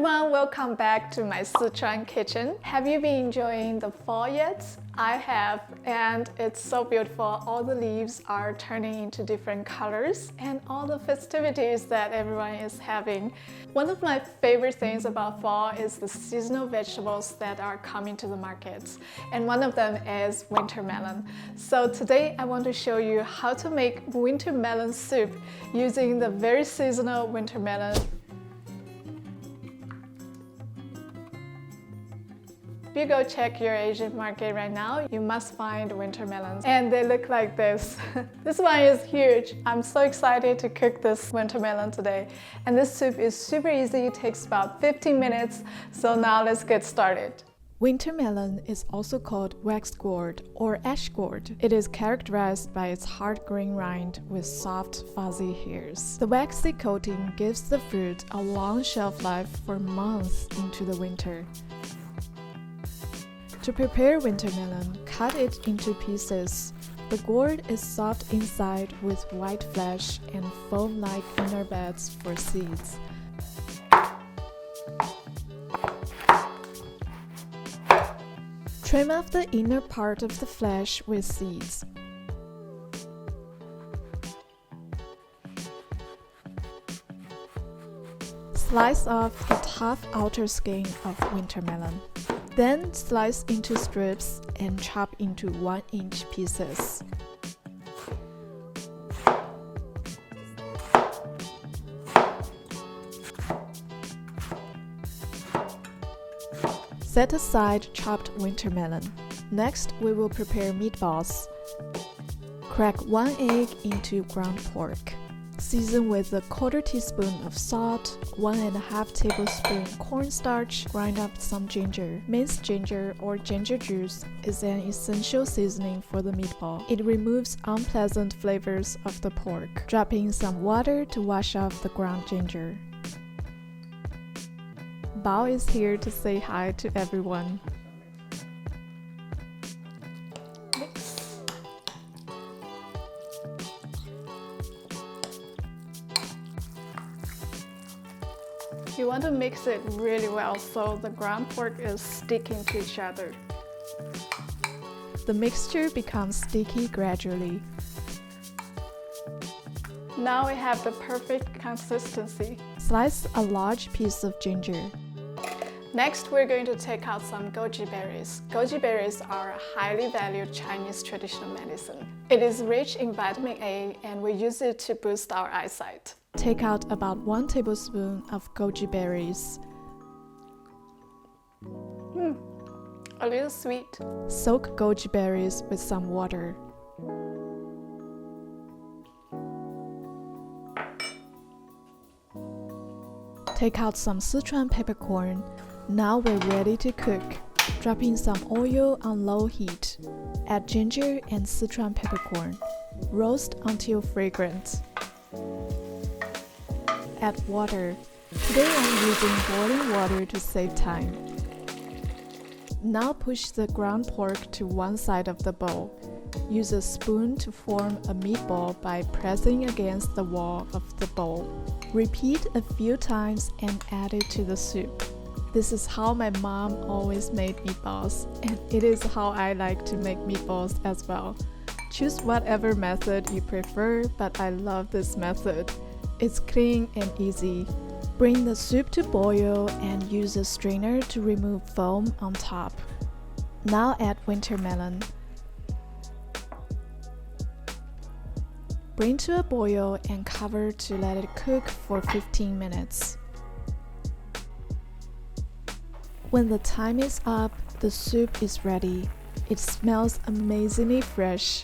everyone, welcome back to my Sichuan kitchen. Have you been enjoying the fall yet? I have, and it's so beautiful. All the leaves are turning into different colors and all the festivities that everyone is having. One of my favorite things about fall is the seasonal vegetables that are coming to the markets, and one of them is winter melon. So today I want to show you how to make winter melon soup using the very seasonal winter melon. If you go check your Asian market right now, you must find winter melons. And they look like this. This one is huge. I'm so excited to cook this winter melon today. And this soup is super easy. It takes about 15 minutes. So now let's get started. Winter melon is also called waxed gourd or ash gourd. It is characterized by its hard green rind with soft, fuzzy hairs. The waxy coating gives the fruit a long shelf life for months into the winter. To prepare winter melon, cut it into pieces. The gourd is soft inside with white flesh and foam-like inner beds for seeds. Trim off the inner part of the flesh with seeds. Slice off the tough outer skin of winter melon. Then slice into strips and chop into 1-inch pieces. Set aside chopped winter melon. Next, we will prepare meatballs. Crack 1 egg into ground pork. Season with a 1/4 teaspoon of salt, 1.5 tablespoons cornstarch, grind up some ginger. Minced ginger or ginger juice is an essential seasoning for the meatball. It removes unpleasant flavors of the pork. Drop in some water to wash off the ground ginger. Bao is here to say hi to everyone. You want to mix it really well so the ground pork is sticking to each other. The mixture becomes sticky gradually. Now we have the perfect consistency. Slice a large piece of ginger. Next, we're going to take out some goji berries. Goji berries are a highly valued Chinese traditional medicine. It is rich in vitamin A and we use it to boost our eyesight. Take out about 1 tablespoon of goji berries. A little sweet. Soak goji berries with some water. Take out some Sichuan peppercorn. Now we're ready to cook. Drop in some oil on low heat. Add ginger and Sichuan peppercorn. Roast until fragrant. Add water. Today I'm using boiling water to save time. Now push the ground pork to one side of the bowl. Use a spoon to form a meatball by pressing against the wall of the bowl. Repeat a few times and add it to the soup. This is how my mom always made meatballs, and it is how I like to make meatballs as well. Choose whatever method you prefer, but I love this method. It's clean and easy. Bring the soup to boil and use a strainer to remove foam on top. Now add winter melon. Bring to a boil and cover to let it cook for 15 minutes. When the time is up, the soup is ready. It smells amazingly fresh.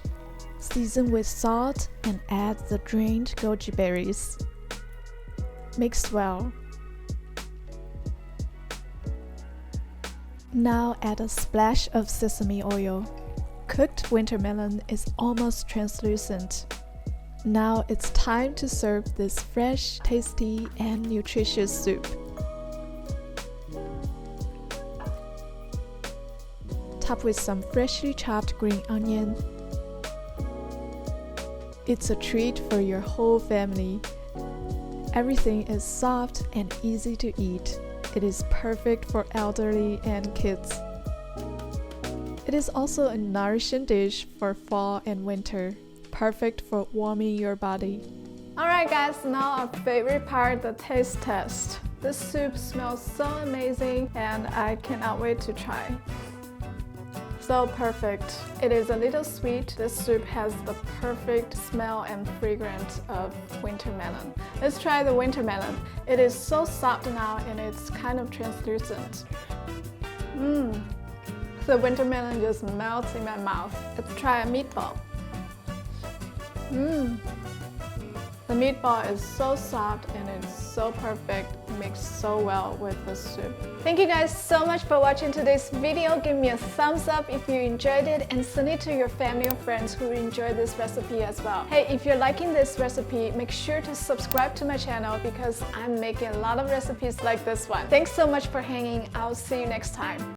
Season with salt and add the drained goji berries. Mix well. Now add a splash of sesame oil. Cooked winter melon is almost translucent. Now it's time to serve this fresh, tasty, and nutritious soup. Top with some freshly chopped green onion. It's a treat for your whole family. Everything is soft and easy to eat. It is perfect for elderly and kids. It is also a nourishing dish for fall and winter, perfect for warming your body. Alright guys, now our favorite part, the taste test. This soup smells so amazing and I cannot wait to try. So perfect. It is a little sweet. This soup has the perfect smell and fragrance of winter melon. Let's try the winter melon. It is so soft now and it's kind of translucent. The winter melon just melts in my mouth. Let's try a meatball. The meatball is so soft and it's so perfect, mixed so well with the soup. Thank you guys so much for watching today's video. Give me a thumbs up if you enjoyed it and send it to your family or friends who enjoy this recipe as well. Hey, if you're liking this recipe, make sure to subscribe to my channel because I'm making a lot of recipes like this one. Thanks so much for hanging. I'll see you next time.